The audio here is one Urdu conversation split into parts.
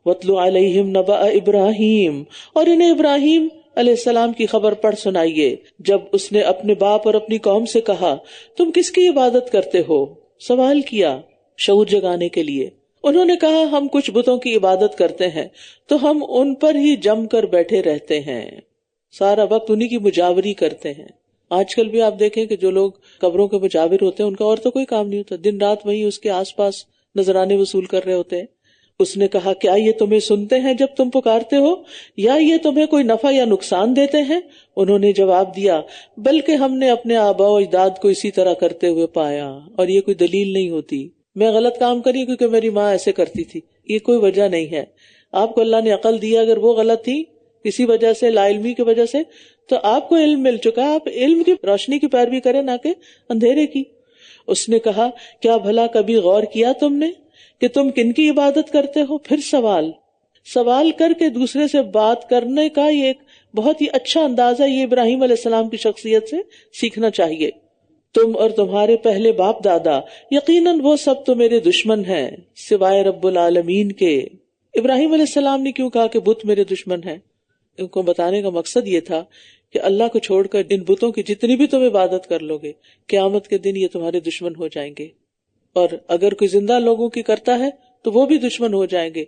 وَاتْلُ عَلَيْهِمْ نَبَأَ ابراہیم، اور انہیں ابراہیم علیہ السلام کی خبر پڑھ سنائیے جب اس نے اپنے باپ اور اپنی قوم سے کہا تم کس کی عبادت کرتے ہو، سوال کیا شعور جگانے کے لیے۔ انہوں نے کہا ہم کچھ بتوں کی عبادت کرتے ہیں تو ہم ان پر ہی جم کر بیٹھے رہتے ہیں، سارا وقت انہی کی مجاوری کرتے ہیں۔ آج کل بھی آپ دیکھیں کہ جو لوگ قبروں کے مجاور ہوتے ہیں ان کا اور تو کوئی کام نہیں ہوتا، دن رات وہیں اس کے آس پاس نذرانے وصول کر رہے ہوتے ہیں۔ اس نے کہا کیا یہ تمہیں سنتے ہیں جب تم پکارتے ہو، یا یہ تمہیں کوئی نفع یا نقصان دیتے ہیں؟ انہوں نے جواب دیا بلکہ ہم نے اپنے آباء و اجداد کو اسی طرح کرتے ہوئے پایا، اور یہ کوئی دلیل نہیں ہوتی میں غلط کام کری کیونکہ میری ماں ایسے کرتی تھی، یہ کوئی وجہ نہیں ہے۔ آپ کو اللہ نے عقل دیا، اگر وہ غلط تھی کسی وجہ سے، لا علمی کی وجہ سے، تو آپ کو علم مل چکا ہے، آپ علم کی روشنی کی پیروی کریں نہ کہ اندھیرے کی۔ اس نے کہا کیا بھلا کبھی غور کیا تم نے کہ تم کن کی عبادت کرتے ہو؟ پھر سوال کر کے دوسرے سے بات کرنے کا یہ ایک بہت ہی اچھا انداز ہے، یہ ابراہیم علیہ السلام کی شخصیت سے سیکھنا چاہیے۔ تم اور تمہارے پہلے باپ دادا یقیناً وہ سب تو میرے دشمن ہیں سوائے رب العالمین کے۔ ابراہیم علیہ السلام نے کیوں کہا کہ بت میرے دشمن ہیں؟ ان کو بتانے کا مقصد یہ تھا کہ اللہ کو چھوڑ کر ان بتوں کی جتنی بھی تم عبادت کر لو گے، قیامت کے دن یہ تمہارے دشمن ہو جائیں گے، اور اگر کوئی زندہ لوگوں کی کرتا ہے تو وہ بھی دشمن ہو جائیں گے۔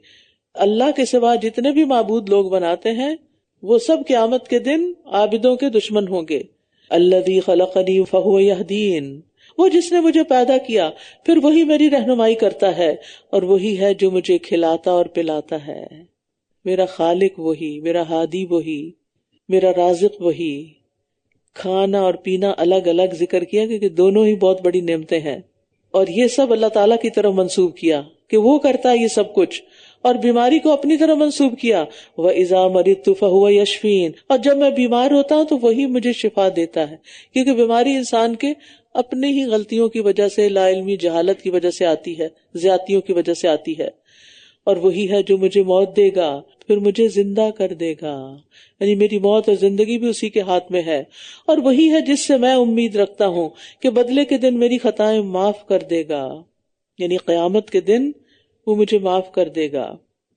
اللہ کے سوا جتنے بھی معبود لوگ بناتے ہیں وہ سب قیامت کے دن عابدوں کے دشمن ہوں گے۔ الذی خلقنی فہو یہدین، وہ جس نے مجھے پیدا کیا پھر وہی میری رہنمائی کرتا ہے، اور وہی ہے جو مجھے کھلاتا اور پلاتا ہے۔ میرا خالق وہی، میرا ہادی وہی، میرا رازق وہی۔ کھانا اور پینا الگ الگ ذکر کیا کیونکہ دونوں ہی بہت بڑی نعمتیں ہیں، اور یہ سب اللہ تعالیٰ کی طرف منسوب کیا کہ وہ کرتا ہے یہ سب کچھ، اور بیماری کو اپنی طرف منسوب کیا وَإِذَا مَرِضْتُ فَهُوَ يَشْفِينِ، اور جب میں بیمار ہوتا ہوں تو وہی مجھے شفا دیتا ہے، کیونکہ بیماری انسان کے اپنے ہی غلطیوں کی وجہ سے، لا علمی جہالت کی وجہ سے آتی ہے، زیادتیوں کی وجہ سے آتی ہے۔ اور وہی ہے جو مجھے موت دے گا پھر مجھے زندہ کر دے گا، یعنی میری موت اور زندگی بھی اسی کے ہاتھ میں ہے۔ اور وہی ہے جس سے میں امید رکھتا ہوں کہ بدلے کے دن میری خطائیں معاف کر دے گا، یعنی قیامت کے دن وہ مجھے معاف کر دے گا۔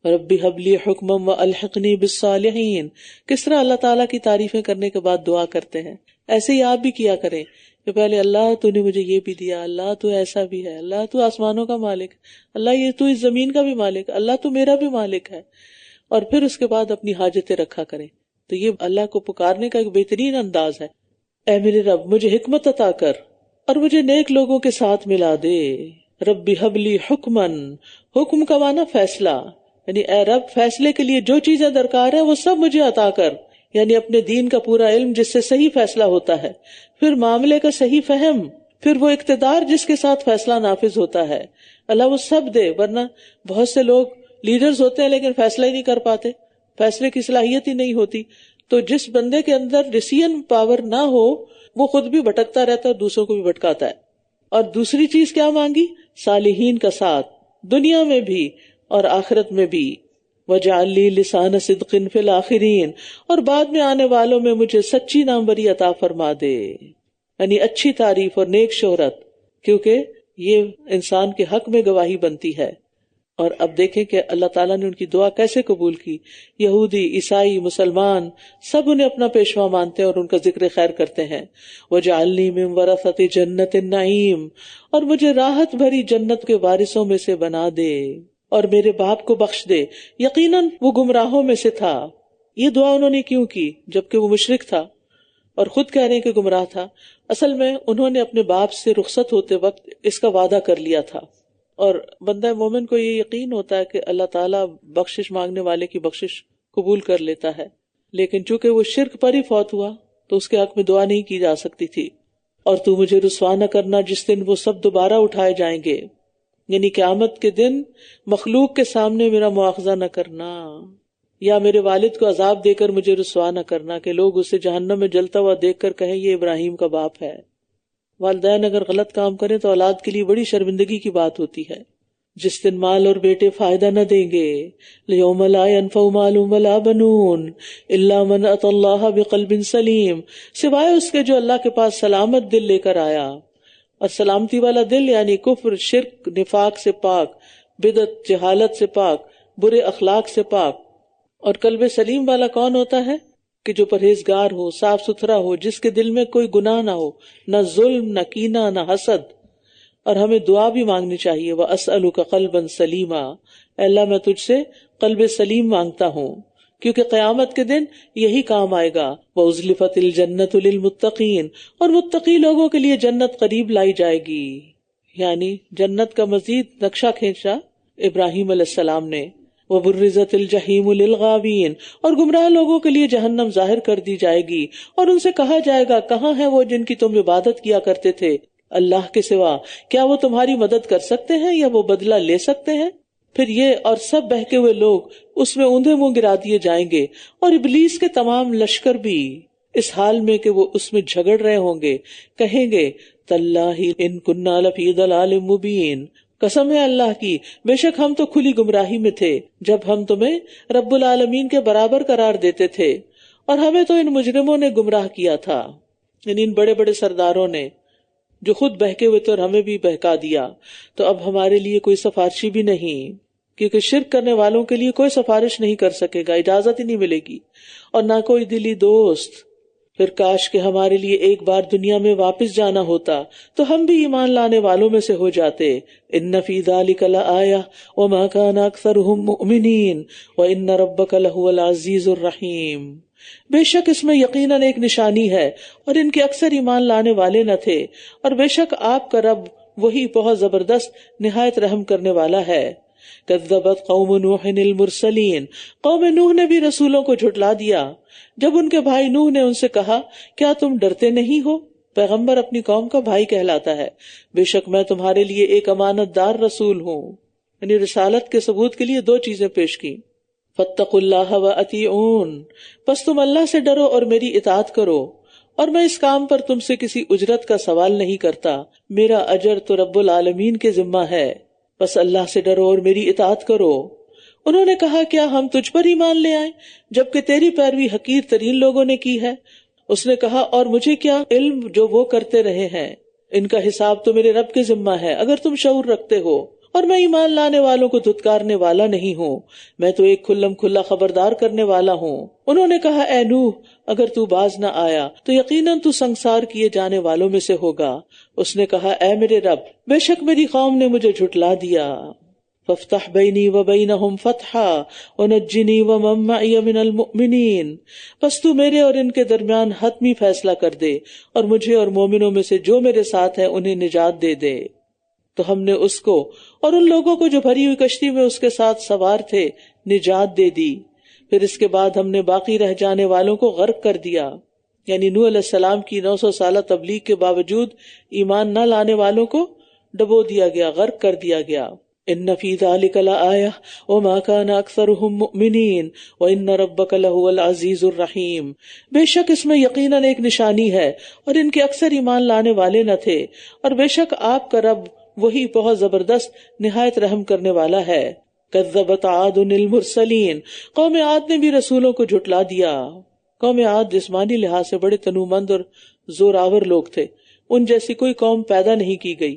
رب ہب لی حکما والحقنی بالصالحین، کس طرح اللہ تعالیٰ کی تعریفیں کرنے کے بعد دعا کرتے ہیں، ایسے ہی آپ بھی کیا کریں کہ پہلے اللہ تو نے مجھے یہ بھی دیا، اللہ تو ایسا بھی ہے، اللہ تو آسمانوں کا مالک، اللہ یہ تو اس زمین کا بھی مالک، اللہ تو میرا بھی مالک ہے، اور پھر اس کے بعد اپنی حاجتیں رکھا کریں۔ تو یہ اللہ کو پکارنے کا ایک بہترین انداز ہے۔ اے میرے رب مجھے حکمت عطا کر اور مجھے نیک لوگوں کے ساتھ ملا دے۔ رب ہب لی حکمن، حکم کا معنی فیصلہ، یعنی اے رب فیصلے کے لیے جو چیزیں درکار ہیں وہ سب مجھے عطا کر، یعنی اپنے دین کا پورا علم جس سے صحیح فیصلہ ہوتا ہے، پھر معاملے کا صحیح فہم، پھر وہ اقتدار جس کے ساتھ فیصلہ نافذ ہوتا ہے، اللہ وہ سب دے۔ ورنہ بہت سے لوگ لیڈرز ہوتے ہیں لیکن فیصلہ ہی نہیں کر پاتے، فیصلے کی صلاحیت ہی نہیں ہوتی۔ تو جس بندے کے اندر ڈیسیژن پاور نہ ہو وہ خود بھی بھٹکتا رہتا ہے اور دوسروں کو بھی بھٹکاتا ہے۔ اور دوسری چیز کیا مانگی؟ صالحین کا ساتھ، دنیا میں بھی اور آخرت میں بھی۔ وَجَعَلْ لِي لِسَانَ صِدْقٍ فِي الْآخِرِينَ، اور بعد میں آنے والوں میں مجھے سچی ناموری عطا فرما دے، یعنی اچھی تعریف اور نیک شہرت، کیونکہ یہ انسان کے حق میں گواہی بنتی ہے۔ اور اب دیکھیں کہ اللہ تعالیٰ نے ان کی دعا کیسے قبول کی۔ یہودی، عیسائی، مسلمان سب انہیں اپنا پیشوا مانتے ہیں اور ان کا ذکر خیر کرتے ہیں۔ وَجَعَلْنِي مِن وَرَثَةِ جَنَّةِ النَّعِيمِ، اور مجھے راحت بھری جنت کے وارثوں میں سے بنا دے، اور میرے باپ کو بخش دے، یقیناً وہ گمراہوں میں سے تھا۔ یہ دعا انہوں نے کیوں کی جبکہ وہ مشرک تھا اور خود کہہ رہے ہیں کہ گمراہ تھا؟ اصل میں انہوں نے اپنے باپ سے رخصت ہوتے وقت اس کا وعدہ کر لیا تھا، اور بندہ مومن کو یہ یقین ہوتا ہے کہ اللہ تعالیٰ بخشش مانگنے والے کی بخشش قبول کر لیتا ہے، لیکن چونکہ وہ شرک پر ہی فوت ہوا تو اس کے حق میں دعا نہیں کی جا سکتی تھی۔ اور تو مجھے رسوا نہ کرنا جس دن وہ سب دوبارہ اٹھائے جائیں گے، یعنی قیامت کے دن مخلوق کے سامنے میرا مواخذہ نہ کرنا، یا میرے والد کو عذاب دے کر مجھے رسوا نہ کرنا کہ لوگ اسے جہنم میں جلتا ہوا دیکھ کر کہیں یہ ابراہیم کا باپ ہے۔ والدین اگر غلط کام کریں تو اولاد کے لیے بڑی شرمندگی کی بات ہوتی ہے۔ جس دن مال اور بیٹے فائدہ نہ دیں گے، لیوم لا ينفع مال ولا بنون الا من اتى الله بقلب سلیم، سوائے اس کے جو اللہ کے پاس سلامت دل لے کر آیا، اور سلامتی والا دل یعنی کفر، شرک، نفاق سے پاک، بدعت، جہالت سے پاک، برے اخلاق سے پاک. اور قلب سلیم والا کون ہوتا ہے؟ کہ جو پرہیزگار ہو، صاف ستھرا ہو، جس کے دل میں کوئی گناہ نہ ہو، نہ ظلم، نہ کینہ، نہ حسد. اور ہمیں دعا بھی مانگنی چاہیے، وَأَسْأَلُكَ قَلْبًا سَلِيمًا، اے اللہ میں تجھ سے قلب سلیم مانگتا ہوں، کیونکہ قیامت کے دن یہی کام آئے گا. وَأُزْلِفَتِ الْجَنَّةُ لِلْمُتَّقِينَ، اور متقی لوگوں کے لیے جنت قریب لائی جائے گی. یعنی جنت کا مزید نقشہ کھینچا ابراہیم علیہ السلام نے. وَبُرِّزَتِ الْجَحِيمُ لِلْغَاوِينَ، اور گمراہ لوگوں کے لیے جہنم ظاہر کر دی جائے گی، اور ان سے کہا جائے گا کہاں ہیں وہ جن کی تم عبادت کیا کرتے تھے اللہ کے سوا؟ کیا وہ تمہاری مدد کر سکتے ہیں یا وہ بدلہ لے سکتے ہیں؟ پھر یہ اور سب بہکے ہوئے لوگ اس میں اوندھے منہ گرا دیے جائیں گے، اور ابلیس کے تمام لشکر بھی اس حال میں کہ وہ اس میں جھگڑ رہے ہوں گے، کہیں گے تاللہ ان کننا لفی ضلال مبین، قسم ہے اللہ کی بے شک ہم تو کھلی گمراہی میں تھے جب ہم تمہیں رب العالمین کے برابر قرار دیتے تھے، اور ہمیں تو ان مجرموں نے گمراہ کیا تھا، یعنی ان بڑے بڑے سرداروں نے جو خود بہکے ہوئے تھے اور ہمیں بھی بہکا دیا. تو اب ہمارے لیے کوئی سفارشی بھی نہیں، کیونکہ شرک کرنے والوں کے لیے کوئی سفارش نہیں کر سکے گا، اجازت ہی نہیں ملے گی، اور نہ کوئی دلی دوست. پھر کاش کہ ہمارے لیے ایک بار دنیا میں واپس جانا ہوتا تو ہم بھی ایمان لانے والوں میں سے ہو جاتے. ان فی ذلک لآیہ وما کان اکثرهم مؤمنین وان ربک لہو العزیز الرحیم، بے شک اس میں یقیناً ایک نشانی ہے اور ان کے اکثر ایمان لانے والے نہ تھے، اور بے شک آپ کا رب وہی بہت زبردست نہایت رحم کرنے والا ہے. کذبت قوم نوح المرسلین، قوم نوح نے بھی رسولوں کو جھٹلا دیا جب ان کے بھائی نوح نے ان سے کہا کیا تم ڈرتے نہیں ہو؟ پیغمبر اپنی قوم کا بھائی کہلاتا ہے. بے شک میں تمہارے لیے ایک امانت دار رسول ہوں. یعنی رسالت کے ثبوت کے لیے دو چیزیں پیش کی. فاتقوا اللہ وأطیعون، پس تم اللہ سے ڈرو اور میری اطاعت کرو، اور میں اس کام پر تم سے کسی اجرت کا سوال نہیں کرتا، میرا اجر تو رب العالمین کے ذمہ ہے. بس اللہ سے ڈرو اور میری اطاعت کرو. انہوں نے کہا کیا ہم تجھ پر ایمان لے آئیں جبکہ تیری پیروی حقیر ترین لوگوں نے کی ہے؟ اس نے کہا اور مجھے کیا علم جو وہ کرتے رہے ہیں، ان کا حساب تو میرے رب کے ذمہ ہے اگر تم شعور رکھتے ہو، اور میں ایمان لانے والوں کو دھتکارنے والا نہیں ہوں، میں تو ایک کھلم کھلا خبردار کرنے والا ہوں. انہوں نے کہا اے نوح اگر تو باز نہ آیا تو یقیناً تو سنسار کیے جانے والوں میں سے ہوگا. اس نے کہا اے میرے رب بے شک میری قوم نے مجھے جھٹلا دیا. فافتح بینی وبینہم فتحا ونجنی ومن معی من المؤمنین، پس تو میرے اور ان کے درمیان حتمی فیصلہ کر دے اور مجھے اور مومنوں میں سے جو میرے ساتھ ہیں انہیں نجات دے دے. تو ہم نے اس کو اور ان لوگوں کو جو بھری ہوئی کشتی میں اس کے ساتھ سوار تھے نجات دے دی. پھر اس کے بعد ہم نے باقی رہ جانے والوں کو غرق کر دیا. یعنی نوح علیہ السلام کی 900 سالہ تبلیغ کے باوجود ایمان نہ لانے والوں کو ڈبو دیا گیا، غرق کر دیا گیا. ان فی ذلک لآیہ وما کان اکثرهم مؤمنین وان ربک لہو العزیز الرحیم، بے شک اس میں یقیناً ایک نشانی ہے اور ان کے اکثر ایمان لانے والے نہ تھے، اور بے شک آپ کا رب وہی بہت زبردست نہایت رحم کرنے والا ہے. کذبت عاد المرسلین، قوم عاد نے بھی رسولوں کو جھٹلا دیا. قوم عاد جسمانی لحاظ سے بڑے تنومند اور زور آور لوگ تھے، ان جیسی کوئی قوم پیدا نہیں کی گئی.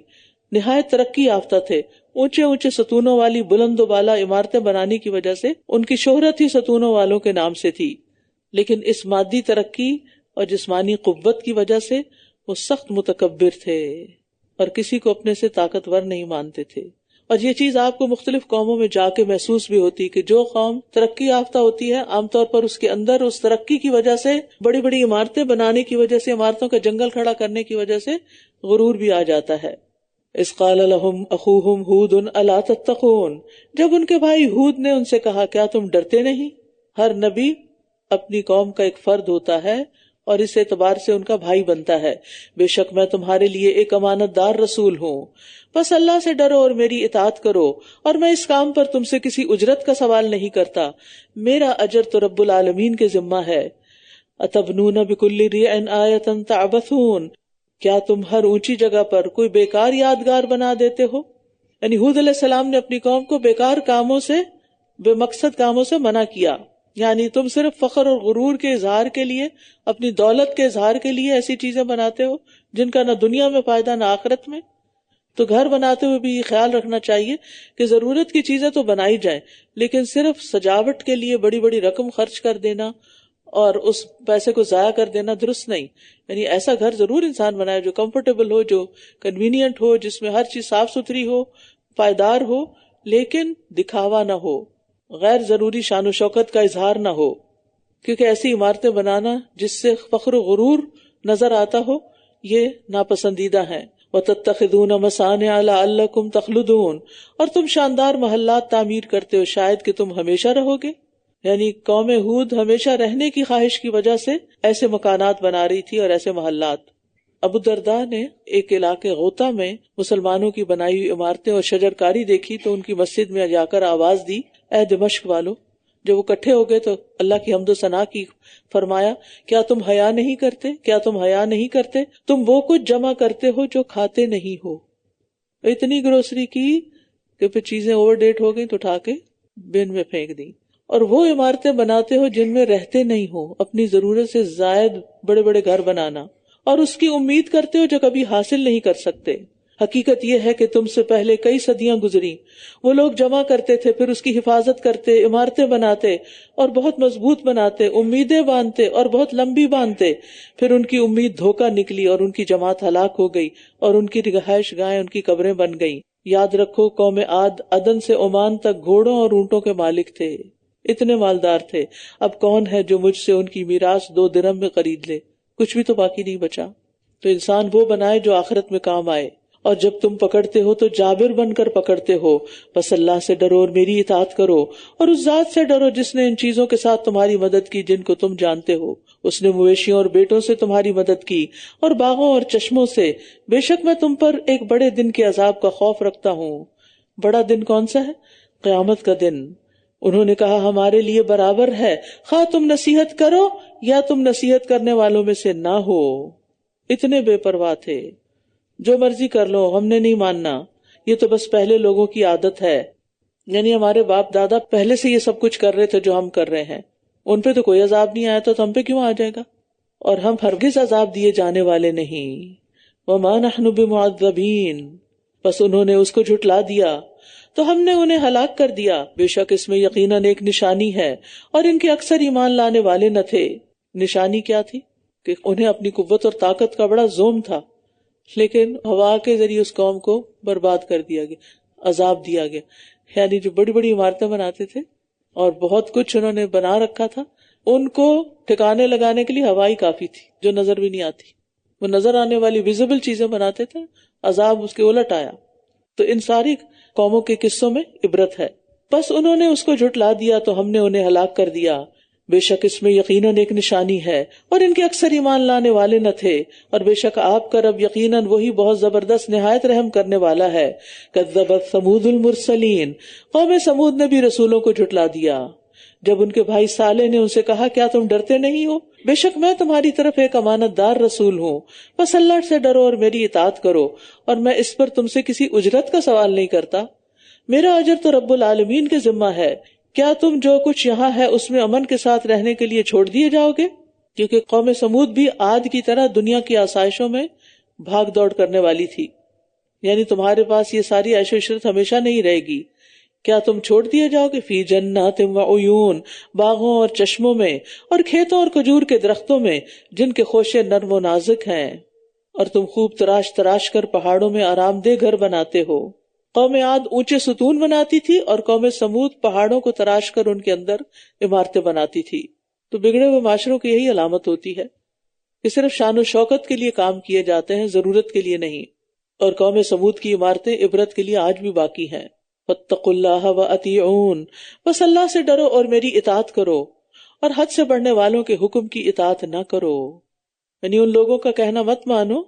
نہایت ترقی یافتہ تھے، اونچے اونچے ستونوں والی بلند و بالا عمارتیں بنانے کی وجہ سے ان کی شہرت ہی ستونوں والوں کے نام سے تھی. لیکن اس مادی ترقی اور جسمانی قوت کی وجہ سے وہ سخت متکبر تھے اور کسی کو اپنے سے طاقتور نہیں مانتے تھے. اور یہ چیز آپ کو مختلف قوموں میں جا کے محسوس بھی ہوتی کہ جو قوم ترقی یافتہ ہوتی ہے عام طور پر اس کے اندر اس ترقی کی وجہ سے، بڑی بڑی عمارتیں بنانے کی وجہ سے، عمارتوں کا جنگل کھڑا کرنے کی وجہ سے غرور بھی آ جاتا ہے. اذ قال لهم اخوهم ہود الا تتقون، جب ان کے بھائی ہود نے ان سے کہا کیا تم ڈرتے نہیں؟ ہر نبی اپنی قوم کا ایک فرد ہوتا ہے اور اس اعتبار سے ان کا بھائی بنتا ہے. بے شک میں تمہارے لیے ایک امانت دار رسول ہوں، بس اللہ سے ڈرو اور میری اطاعت کرو، اور میں اس کام پر تم سے کسی اجرت کا سوال نہیں کرتا، میرا اجر تو رب العالمین کے ذمہ ہے. اتبنون بکل ریع آیۃ تعبثون، کیا تم ہر اونچی جگہ پر کوئی بیکار یادگار بنا دیتے ہو؟ یعنی ہود علیہ السلام نے اپنی قوم کو بیکار کاموں سے، بے مقصد کاموں سے منع کیا. یعنی تم صرف فخر اور غرور کے اظہار کے لیے، اپنی دولت کے اظہار کے لیے ایسی چیزیں بناتے ہو جن کا نہ دنیا میں فائدہ نہ آخرت میں. تو گھر بناتے ہوئے بھی یہ خیال رکھنا چاہیے کہ ضرورت کی چیزیں تو بنائی جائیں، لیکن صرف سجاوٹ کے لیے بڑی بڑی رقم خرچ کر دینا اور اس پیسے کو ضائع کر دینا درست نہیں. یعنی ایسا گھر ضرور انسان بنائے جو کمفرٹیبل ہو، جو کنوینئنٹ ہو، جس میں ہر چیز صاف ستھری ہو، پائیدار ہو، لیکن دکھاوا نہ ہو، غیر ضروری شان و شوکت کا اظہار نہ ہو، کیونکہ ایسی عمارتیں بنانا جس سے فخر و غرور نظر آتا ہو یہ ناپسندیدہ ہیں. وَتَتَّخِذُونَ مَصَانِعَ لَعَلَّكُمْ تَخْلُدُونَ، اور تم شاندار محلات تعمیر کرتے ہو شاید کہ تم ہمیشہ رہو گے. یعنی قوم ہود ہمیشہ رہنے کی خواہش کی وجہ سے ایسے مکانات بنا رہی تھی اور ایسے محلات. ابو الدرداء نے ایک علاقے غوطہ میں مسلمانوں کی بنائی ہوئی عمارتیں اور شجرکاری دیکھی تو ان کی مسجد میں جا کر آواز دی، اے دمشق والو. جب وہ اکٹھے ہو گئے تو اللہ کی حمد و ثنا کی، فرمایا کیا تم حیا نہیں کرتے، کیا تم حیا نہیں کرتے، تم وہ کچھ جمع کرتے ہو جو کھاتے نہیں ہو. اتنی گروسری کی کہ پھر چیزیں اوور ڈیٹ ہو گئی تو اٹھا کے بن میں پھینک دی. اور وہ عمارتیں بناتے ہو جن میں رہتے نہیں ہو، اپنی ضرورت سے زائد بڑے بڑے گھر بنانا، اور اس کی امید کرتے ہو جو کبھی حاصل نہیں کر سکتے. حقیقت یہ ہے کہ تم سے پہلے کئی صدیاں گزری، وہ لوگ جمع کرتے تھے، پھر اس کی حفاظت کرتے، عمارتیں بناتے اور بہت مضبوط بناتے، امیدیں باندھتے اور بہت لمبی باندھتے، پھر ان کی امید دھوکہ نکلی اور ان کی جماعت ہلاک ہو گئی اور ان کی رہائش گاہیں ان کی قبریں بن گئی. یاد رکھو قوم عاد عدن سے عمان تک گھوڑوں اور اونٹوں کے مالک تھے، اتنے مالدار تھے. اب کون ہے جو مجھ سے ان کی میراث 2 درہم میں خرید لے؟ کچھ بھی تو باقی نہیں بچا. تو انسان وہ بنائے جو آخرت میں کام آئے. اور جب تم پکڑتے ہو تو جابر بن کر پکڑتے ہو، بس اللہ سے ڈرو اور میری اطاعت کرو، اور اس ذات سے ڈرو جس نے ان چیزوں کے ساتھ تمہاری مدد کی جن کو تم جانتے ہو. اس نے مویشیوں اور بیٹوں سے تمہاری مدد کی اور باغوں اور چشموں سے. بے شک میں تم پر ایک بڑے دن کے عذاب کا خوف رکھتا ہوں. بڑا دن کون سا ہے؟ قیامت کا دن. انہوں نے کہا ہمارے لیے برابر ہے، خواہ تم نصیحت کرو یا تم نصیحت کرنے والوں میں سے نہ ہو. اتنے بے پرواہ تھے، جو مرضی کر لو ہم نے نہیں ماننا. یہ تو بس پہلے لوگوں کی عادت ہے، یعنی ہمارے باپ دادا پہلے سے یہ سب کچھ کر رہے تھے جو ہم کر رہے ہیں، ان پہ تو کوئی عذاب نہیں آیا تو ہم پہ کیوں آ جائے گا؟ اور ہم ہرگز عذاب دیے جانے والے نہیں. وما نحن بمعذبین، بس انہوں نے اس کو جھٹلا دیا تو ہم نے انہیں ہلاک کر دیا. بے شک اس میں یقیناً ایک نشانی ہے اور ان کے اکثر ایمان لانے والے نہ تھے. نشانی کیا تھی؟ کہ انہیں اپنی قوت اور طاقت کا بڑا زوم تھا، لیکن ہوا کے ذریعے اس قوم کو برباد کر دیا گیا، عذاب دیا گیا. یعنی جو بڑی بڑی عمارتیں بناتے تھے اور بہت کچھ انہوں نے بنا رکھا تھا، ان کو ٹھکانے لگانے کے لیے ہوا ہی کافی تھی جو نظر بھی نہیں آتی. وہ نظر آنے والی ویزیبل چیزیں بناتے تھے، عذاب اس کے الٹ آیا. تو ان ساری قوموں کے قصوں میں عبرت ہے. بس انہوں نے اس کو جھٹلا دیا تو ہم نے انہیں ہلاک کر دیا. بے شک اس میں یقیناً ایک نشانی ہے اور ان کے اکثر ایمان لانے والے نہ تھے. اور بے شک آپ کا رب یقیناً وہی بہت زبردست نہایت رحم کرنے والا ہے. کذبت ثمود المرسلین، قوم ثمود نے بھی رسولوں کو جھٹلا دیا جب ان کے بھائی صالح نے ان سے کہا کیا تم ڈرتے نہیں ہو؟ بے شک میں تمہاری طرف ایک امانت دار رسول ہوں، بس اللہ سے ڈرو اور میری اطاعت کرو، اور میں اس پر تم سے کسی اجرت کا سوال نہیں کرتا، میرا اجر تو رب العالمین کے ذمہ ہے. کیا تم جو کچھ یہاں ہے اس میں امن کے ساتھ رہنے کے لیے چھوڑ دیے جاؤ گے؟ کیونکہ قوم سمود بھی عاد کی طرح دنیا کی آسائشوں میں بھاگ دوڑ کرنے والی تھی. یعنی تمہارے پاس یہ ساری عیش و عشرت ہمیشہ نہیں رہے گی. کیا تم چھوڑ دیے جاؤ گے؟ فی جنات و عیون، باغوں اور چشموں میں اور کھیتوں اور کھجور کے درختوں میں جن کے خوشے نرم و نازک ہیں، اور تم خوب تراش تراش کر پہاڑوں میں آرام دہ گھر بناتے ہو. قوم عاد اونچے ستون بناتی تھی اور قوم سمود پہاڑوں کو تراش کر ان کے اندر عمارتیں بناتی تھی. تو بگڑے ہوئے معاشروں کی یہی علامت ہوتی ہے کہ صرف شان و شوکت کے لیے کام کیے جاتے ہیں، ضرورت کے لیے نہیں. اور قوم سمود کی عمارتیں عبرت کے لیے آج بھی باقی ہیں. واتقوا اللہ واطیعون، بس اللہ سے ڈرو اور میری اطاعت کرو، اور حد سے بڑھنے والوں کے حکم کی اطاعت نہ کرو. یعنی ان لوگوں کا کہنا مت مانو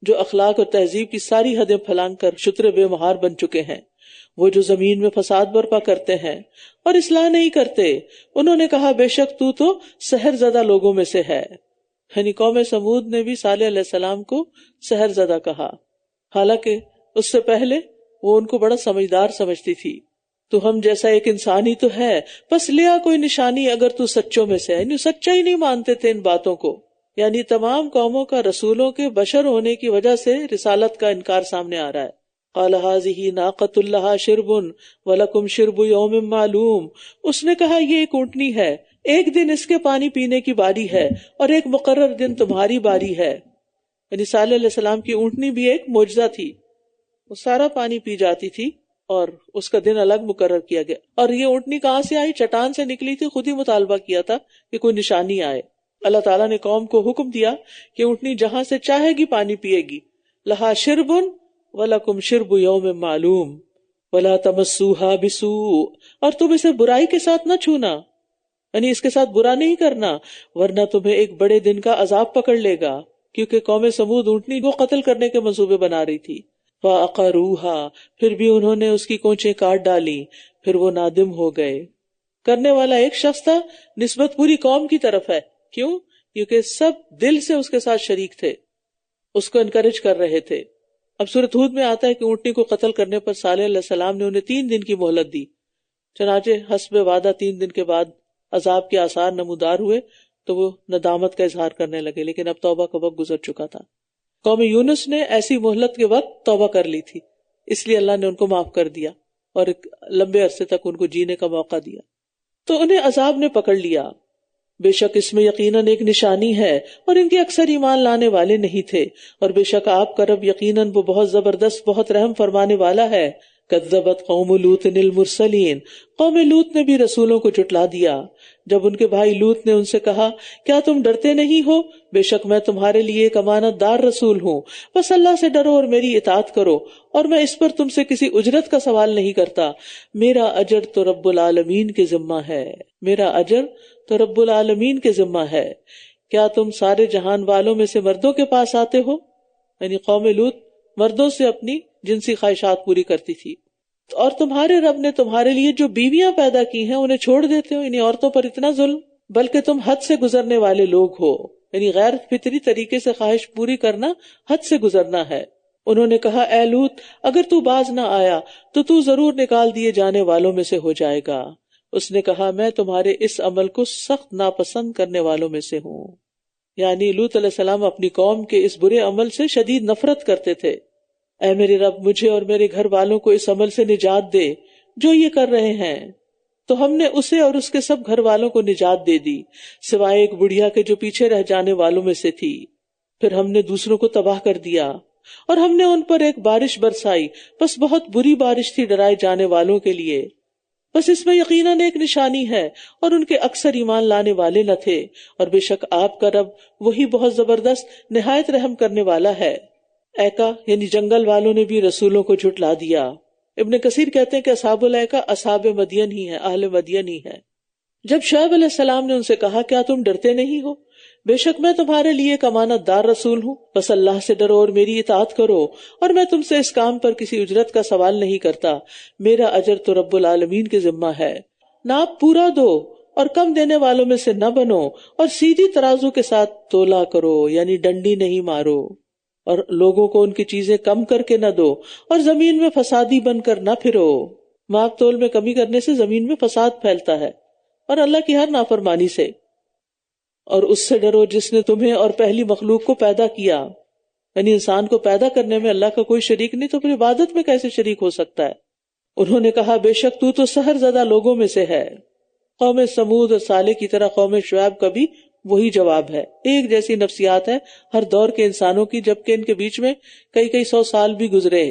جو اخلاق اور تہذیب کی ساری حدیں پھلانگ کر شتر بے مہار بن چکے ہیں، وہ جو زمین میں فساد برپا کرتے ہیں اور اصلاح نہیں کرتے. انہوں نے کہا بے شک تو سحر زدہ لوگوں میں سے ہے. یعنی قوم سمود نے بھی صالح علیہ السلام کو سحر زدہ کہا، حالانکہ اس سے پہلے وہ ان کو بڑا سمجھدار سمجھتی تھی. تو ہم جیسا ایک انسان ہی تو ہے، بس لیا کوئی نشانی اگر تو سچوں میں سے ہے. یعنی سچا ہی نہیں مانتے تھے ان باتوں کو. یعنی تمام قوموں کا رسولوں کے بشر ہونے کی وجہ سے رسالت کا انکار سامنے آ رہا ہے. قال هذه ناقۃ لها شرب ولکم شرب یوم معلوم، اس نے کہا یہ ایک اونٹنی ہے، ایک دن اس کے پانی پینے کی باری ہے اور ایک مقرر دن تمہاری باری ہے۔ یعنی صالح علیہ السلام کی اونٹنی بھی ایک معجزہ تھی، وہ سارا پانی پی جاتی تھی اور اس کا دن الگ مقرر کیا گیا۔ اور یہ اونٹنی کہاں سے آئی؟ چٹان سے نکلی تھی، خود ہی مطالبہ کیا تھا کہ کوئی نشانی آئے۔ اللہ تعالیٰ نے قوم کو حکم دیا کہ اونٹنی جہاں سے چاہے گی پانی پیے گی۔ لہا شربن وَلَكُمْ شِرْبُ يَوْمٍ مَعْلُومٍ وَلَا تَمَسُّوهَا بِسُوءٍ، اور تم اسے برائی کے ساتھ نہ چھونا، یعنی اس کے ساتھ برا نہیں کرنا، ورنہ تمہیں ایک بڑے دن کا عذاب پکڑ لے گا، کیونکہ قوم سمود اونٹنی کو قتل کرنے کے منصوبے بنا رہی تھی۔ فَعَقَرُوهَا، پھر بھی انہوں نے اس کی کونچیں کاٹ ڈالی، پھر وہ نادم ہو گئے۔ کرنے والا ایک شخص تھا، نسبت پوری قوم کی طرف ہے۔ کیوں؟ کیونکہ سب دل سے اس کے ساتھ شریک تھے، اس کو انکریج کر رہے تھے۔ اب سورۃ ہود میں آتا ہے کہ اونٹنی کو قتل کرنے پر صالح علیہ السلام نے انہیں 3 دن کی مہلت دی، چنانچہ حسب وعدہ 3 دن کے بعد عذاب کے آثار نمودار ہوئے تو وہ ندامت کا اظہار کرنے لگے، لیکن اب توبہ کا وقت گزر چکا تھا۔ قوم یونس نے ایسی مہلت کے وقت توبہ کر لی تھی، اس لیے اللہ نے ان کو معاف کر دیا اور ایک لمبے عرصے تک ان کو جینے کا موقع دیا، تو انہیں عذاب نے پکڑ لیا۔ بے شک اس میں یقیناً ایک نشانی ہے اور ان کے اکثر ایمان لانے والے نہیں تھے، اور بے شک آپ کا رب یقیناً وہ بہت زبردست، بہت رحم فرمانے والا ہے۔ کذبت قوم لوط المرسلین، قوم لوط نے بھی رسولوں کو جھٹلا دیا جب ان کے بھائی لوط نے ان سے کہا کیا تم ڈرتے نہیں ہو؟ بے شک میں تمہارے لیے ایک امانت دار رسول ہوں، بس اللہ سے ڈرو اور میری اطاعت کرو، اور میں اس پر تم سے کسی اجرت کا سوال نہیں کرتا، میرا اجر تو رب العالمین کے ذمہ ہے، میرا اجر تو رب العالمین کے ذمہ ہے۔ کیا تم سارے جہان والوں میں سے مردوں کے پاس آتے ہو؟ یعنی قوم لوط مردوں سے اپنی جنسی خواہشات پوری کرتی تھی، اور تمہارے رب نے تمہارے لیے جو بیویاں پیدا کی ہیں انہیں چھوڑ دیتے ہو، یعنی عورتوں پر اتنا ظلم، بلکہ تم حد سے گزرنے والے لوگ ہو، یعنی غیر فطری طریقے سے خواہش پوری کرنا حد سے گزرنا ہے۔ انہوں نے کہا اے لوط اگر تو باز نہ آیا تو ضرور نکال دیے جانے والوں میں سے ہو جائے گا۔ اس نے کہا میں تمہارے اس عمل کو سخت ناپسند کرنے والوں میں سے ہوں، یعنی لوط علیہ السلام اپنی قوم کے اس برے عمل سے شدید نفرت کرتے تھے۔ اے میرے رب مجھے اور میرے گھر والوں کو اس عمل سے نجات دے جو یہ کر رہے ہیں، تو ہم نے اسے اور اس کے سب گھر والوں کو نجات دے دی سوائے ایک بڑھیا کے جو پیچھے رہ جانے والوں میں سے تھی۔ پھر ہم نے دوسروں کو تباہ کر دیا اور ہم نے ان پر ایک بارش برسائی، بس بہت بری بارش تھی ڈرائے جانے والوں کے لیے، بس اس میں یقیناً ایک نشانی ہے اور ان کے اکثر ایمان لانے والے نہ تھے، اور بے شک آپ کا رب وہی بہت زبردست نہایت رحم کرنے والا ہے۔ ایکا یعنی جنگل والوں نے بھی رسولوں کو جھٹلا دیا۔ ابن کثیر کہتے ہیں کہ اصحاب الایکا اصحاب مدین ہی ہیں، اہل مدین ہی ہیں۔ جب شعیب علیہ السلام نے ان سے کہا کیا تم ڈرتے نہیں ہو؟ بے شک میں تمہارے لیے ایک امانت دار رسول ہوں، بس اللہ سے ڈرو اور میری اطاعت کرو، اور میں تم سے اس کام پر کسی اجرت کا سوال نہیں کرتا، میرا اجر تو رب العالمین کے ذمہ ہے۔ ناپ پورا دو اور کم دینے والوں میں سے نہ بنو، اور سیدھی ترازو کے ساتھ تولا کرو، یعنی ڈنڈی نہیں مارو، اور لوگوں کو ان کی چیزیں کم کر کے نہ دو، اور زمین میں فسادی بن کر نہ پھرو۔ ماپ تول میں کمی کرنے سے زمین میں فساد پھیلتا ہے اور اللہ کی ہر نافرمانی سے۔ اور اس سے ڈرو جس نے تمہیں اور پہلی مخلوق کو پیدا کیا، یعنی انسان کو پیدا کرنے میں اللہ کا کوئی شریک نہیں تو پھر عبادت میں کیسے شریک ہو سکتا ہے؟ انہوں نے کہا بے شک تو سحر زدہ لوگوں میں سے ہے۔ قوم سمود اور صالح کی طرح قوم شعیب کا بھی وہی جواب ہے، ایک جیسی نفسیات ہے ہر دور کے انسانوں کی، جبکہ ان کے بیچ میں کئی 100 سال بھی گزرے۔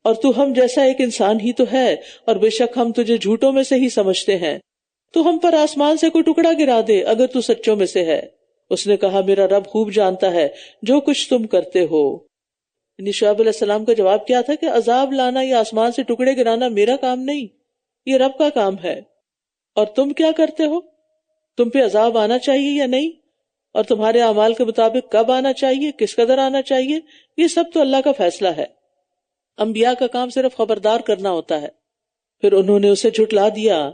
اور تو ہم جیسا ایک انسان ہی تو ہے، اور بے شک ہم تجھے جھوٹوں میں سے ہی سمجھتے ہیں، تو ہم پر آسمان سے کوئی ٹکڑا گرا دے اگر تو سچوں میں سے ہے۔ اس نے کہا میرا رب خوب جانتا ہے جو کچھ تم کرتے ہو۔ یعنی شعیب علیہ السلام کا جواب کیا تھا کہ عذاب لانا یا آسمان سے ٹکڑے گرانا میرا کام نہیں، یہ رب کا کام ہے، اور تم کیا کرتے ہو؟ تم پہ عذاب آنا چاہیے یا نہیں، اور تمہارے اعمال کے مطابق کب آنا چاہیے، کس قدر آنا چاہیے، یہ سب تو اللہ کا فیصلہ ہے۔ انبیاء کا کام صرف خبردار کرنا ہوتا ہے۔ پھر انہوں نے اسے جھٹلا دیا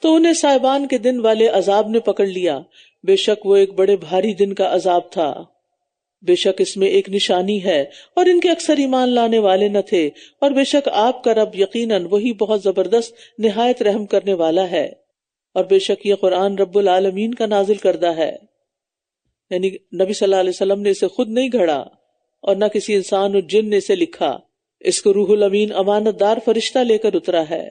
تو انہیں صاحبان کے دن والے عذاب نے پکڑ لیا، بے شک وہ ایک بڑے بھاری دن کا عذاب تھا۔ بے شک اس میں ایک نشانی ہے اور ان کے اکثر ایمان لانے والے نہ تھے، اور بے شک آپ کا رب یقیناً وہی بہت زبردست نہایت رحم کرنے والا ہے۔ اور بے شک یہ قرآن رب العالمین کا نازل کردہ ہے، یعنی نبی صلی اللہ علیہ وسلم نے اسے خود نہیں گھڑا اور نہ کسی انسان اور جن نے اسے لکھا، اس کو روح الامین امانت دار فرشتہ لے کر اترا ہے.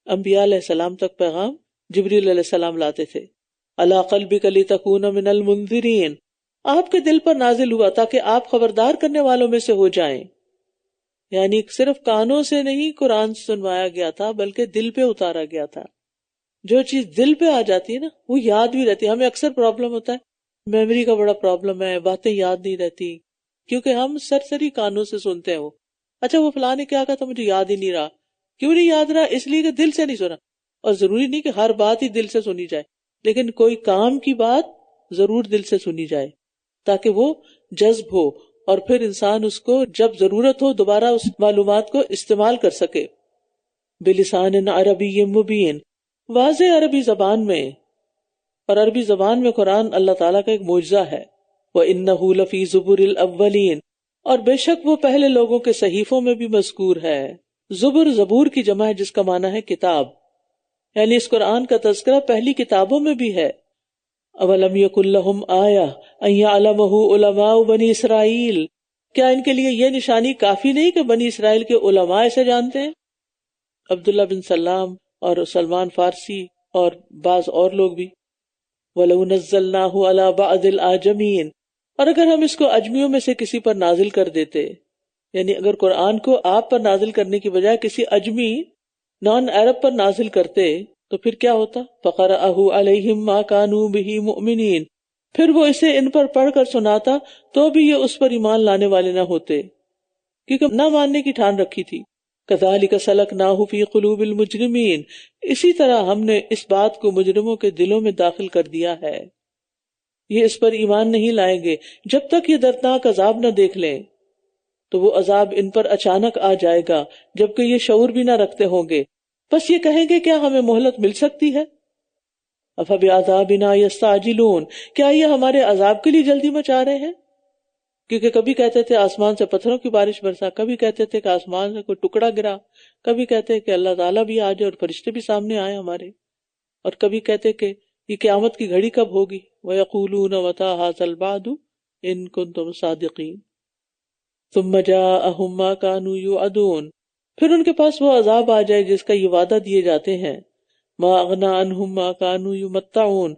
انبیاء علیہ السلام تک پیغام جبریل علیہ السلام لاتے تھے. علی قلبک لتکون من المنذرین، آپ کے دل پر نازل ہوا تاکہ آپ خبردار کرنے والوں میں سے ہو جائیں. یعنی صرف کانوں سے نہیں قرآن سنوایا گیا تھا بلکہ دل پہ اتارا گیا تھا. جو چیز دل پہ آ جاتی ہے نا وہ یاد بھی رہتی ہے. ہمیں اکثر پرابلم ہوتا ہے، میموری کا بڑا پرابلم ہے، باتیں یاد نہیں رہتی کیونکہ ہم سرسری کانوں سے سنتے ہیں. وہ اچھا وہ فلاں نے کیا کہا تھا مجھے یاد ہی نہیں رہا. کیوں نہیں یاد رہا؟ اس لیے کہ دل سے نہیں سنا. اور ضروری نہیں کہ ہر بات ہی دل سے سنی جائے، لیکن کوئی کام کی بات ضرور دل سے سنی جائے تاکہ وہ جذب ہو اور پھر انسان اس کو جب ضرورت ہو دوبارہ اس معلومات کو استعمال کر سکے. بلسان عربی مبین، واضح عربی زبان میں. اور عربی زبان میں قرآن اللہ تعالیٰ کا ایک معجزہ ہے. وَإِنَّهُ لَفِي زُبُرِ الْأَوَّلِينَ، اور بے شک وہ پہلے لوگوں کے صحیفوں میں بھی مذکور ہے. زبر زبور کی جمع ہے جس کا معنی ہے کتاب، یعنی اس قرآن کا تذکرہ پہلی کتابوں میں بھی ہے. اولم یکن لہم آیہ ان یعلمہ علماء بنی اسرائیل، کیا ان کے لیے یہ نشانی کافی نہیں کہ بنی اسرائیل کے علماء اسے جانتے ہیں؟ عبداللہ بن سلام اور سلمان فارسی اور بعض اور لوگ بھی. وَلَوْ نَزَّلْنَاهُ عَلَى بَعْضِ الْأَعْجَمِينَ، اور اگر ہم اس کو اجمیوں میں سے کسی پر نازل کر دیتے، یعنی اگر قرآن کو آپ پر نازل کرنے کی بجائے کسی اجمی نان عرب پر نازل کرتے تو پھر کیا ہوتا؟ فَقَرَأَهُ عَلَيْهِمْ مَا كَانُوا بِهِ مُؤْمِنِينَ، پھر وہ اسے ان پر پڑھ کر سناتا تو بھی یہ اس پر ایمان لانے والے نہ ہوتے کیونکہ نہ ماننے کی ٹھان رکھی تھی. كَذَلِكَ سَلَكْنَاهُ فِي قُلُوبِ الْمُجْرِمِينَ، اسی طرح ہم نے اس بات کو مجرموں کے دلوں میں داخل کر دیا ہے. یہ اس پر ایمان نہیں لائیں گے جب تک یہ دردناک عذاب نہ دیکھ لیں. تو وہ عذاب ان پر اچانک آ جائے گا جبکہ یہ شعور بھی نہ رکھتے ہوں گے. بس یہ کہیں گے کیا ہمیں مہلت مل سکتی ہے؟ أَفَبِعَذَابِنَا يَسْتَعْجِلُونَ، کیا یہ ہمارے عذاب کے لیے جلدی مچا رہے ہیں؟ کیونکہ کبھی کہتے تھے آسمان سے پتھروں کی بارش برسا، کبھی کہتے تھے کہ آسمان سے کوئی ٹکڑا گرا، کبھی کہتے کہ اللہ تعالیٰ بھی آ جائے اور فرشتے بھی سامنے آئے ہمارے، اور کبھی کہتے کہ یہ قیامت کی گھڑی کب ہوگی. وَيَقُولُونَ مَتَىٰ هَٰذَا الْوَعْدُ إِن كُنتُمْ صَادِقِينَ ثُمَّ جَاءَهُم مَّا كَانُوا يُوعَدُونَ، پھر ان کے پاس وہ عذاب آ جائے جس کا یہ وعدہ دیے جاتے ہیں. مَا أَغْنَىٰ عَنْهُم مَّا كَانُوا يُمَتَّعُونَ،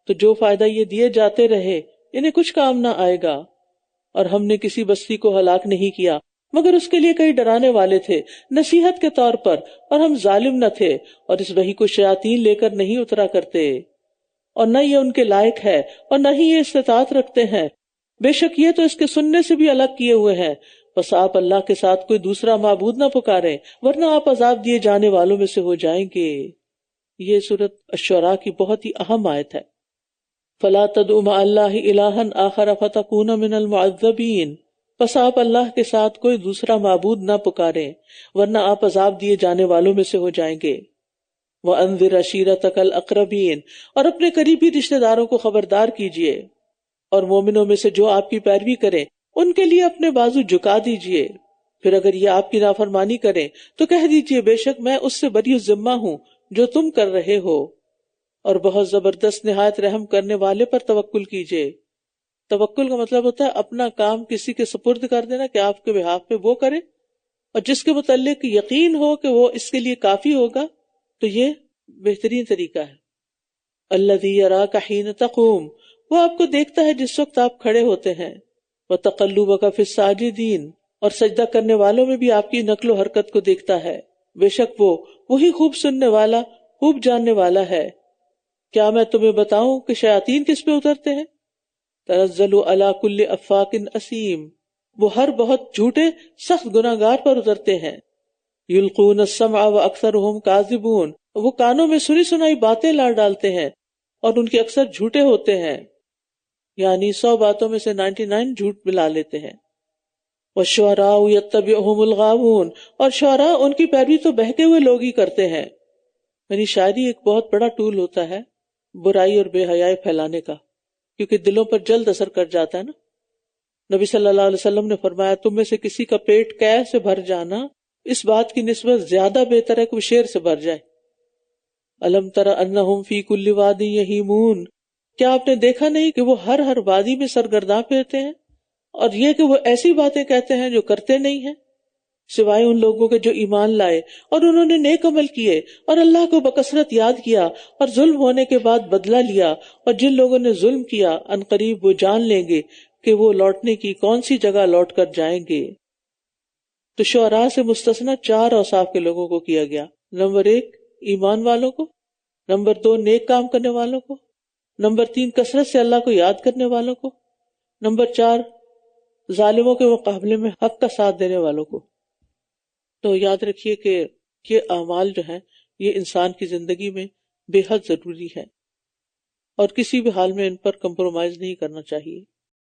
تو جو فائدہ یہ دیے جاتے رہے انہیں کچھ کام نہ آئے گا. اور ہم نے کسی بستی کو ہلاک نہیں کیا مگر اس کے لیے کئی ڈرانے والے تھے نصیحت کے طور پر، اور ہم ظالم نہ تھے. اور اس وحی کو شیاطین لے کر نہیں اترا کرتے، اور نہ یہ ان کے لائق ہے اور نہ ہی یہ استطاعت رکھتے ہیں. بے شک یہ تو اس کے سننے سے بھی الگ کیے ہوئے ہیں. بس آپ اللہ کے ساتھ کوئی دوسرا معبود نہ پکاریں ورنہ آپ عذاب دیے جانے والوں میں سے ہو جائیں گے. یہ سورۃ الشعراء کی بہت ہی اہم آیت ہے. فَلَا تَدْعُ مَعَ اللَّهِ إِلَٰهًا آخَرَ فَتَكُونَ مِنَ الْمُعَذَّبِينَ، پس آپ اللہ کے ساتھ کوئی دوسرا معبود نہ پکاریں ورنہ آپ عذاب دیے جانے والوں میں سے ہو جائیں گے. وَأَنذِرْ عَشِيرَتَكَ الْأَقْرَبِينَ، اور اپنے قریبی رشتہ داروں کو خبردار کیجیے. اور مومنوں میں سے جو آپ کی پیروی کریں ان کے لیے اپنے بازو جھکا دیجیے. پھر اگر یہ آپ کی نافرمانی کریں تو کہہ دیجیے بے شک میں اس سے بری ذمہ ہوں جو تم کر رہے ہو. اور بہت زبردست نہایت رحم کرنے والے پر توکل کیجیے. توکل کا مطلب ہوتا ہے اپنا کام کسی کے سپرد کر دینا کہ آپ کے بہاف پہ وہ کرے، اور جس کے متعلق یقین ہو کہ وہ اس کے لیے کافی ہوگا تو یہ بہترین طریقہ ہے. الذی یراک حین تقوم، وہ آپ کو دیکھتا ہے جس وقت آپ کھڑے ہوتے ہیں. وتقلبک فی الساجدین، اور سجدہ کرنے والوں میں بھی آپ کی نقل و حرکت کو دیکھتا ہے. بے شک وہ وہی خوب سننے والا خوب جاننے والا ہے. کیا میں تمہیں بتاؤں کہ شیاطین کس پہ اترتے ہیں؟ تنزل علی کل افاک اسیم، وہ ہر بہت جھوٹے سخت گناہگار پر اترتے ہیں. یلقون السمع واکثرهم کاذبون، وہ کانوں میں سنی سنائی باتیں لا ڈالتے ہیں اور ان کے اکثر جھوٹے ہوتے ہیں، یعنی 100 باتوں میں سے 99 جھوٹ ملا لیتے ہیں. والشعراء یتبعهم الغاوون، اور شعراء ان کی پیروی تو بہکے ہوئے لوگ ہی کرتے ہیں. یعنی شاعری ایک بہت بڑا ٹول ہوتا ہے برائی اور بے حیائی پھیلانے کا، کیونکہ دلوں پر جلد اثر کر جاتا ہے نا. نبی صلی اللہ علیہ وسلم نے فرمایا تم میں سے کسی کا پیٹ قے سے بھر جانا اس بات کی نسبت زیادہ بہتر ہے کہ وہ شیر سے بھر جائے. الم تر انہم فی کل وادی یہیمون، کیا آپ نے دیکھا نہیں کہ وہ ہر وادی میں سرگرداں پھرتے ہیں، اور یہ کہ وہ ایسی باتیں کہتے ہیں جو کرتے نہیں ہیں. سوائے ان لوگوں کے جو ایمان لائے اور انہوں نے نیک عمل کیے اور اللہ کو بکثرت یاد کیا اور ظلم ہونے کے بعد بدلہ لیا، اور جن لوگوں نے ظلم کیا ان قریب وہ جان لیں گے کہ وہ لوٹنے کی کون سی جگہ لوٹ کر جائیں گے۔ تو شعراء سے مستثنا 4 اوصاف کے لوگوں کو کیا گیا۔ نمبر 1 ایمان والوں کو، نمبر 2 نیک کام کرنے والوں کو، نمبر 3 کثرت سے اللہ کو یاد کرنے والوں کو، نمبر 4 ظالموں کے مقابلے میں حق کا ساتھ دینے والوں کو۔ تو یاد رکھیے کہ یہ اعمال جو ہیں یہ انسان کی زندگی میں بے حد ضروری ہے، اور کسی بھی حال میں ان پر کمپرومائز نہیں کرنا چاہیے۔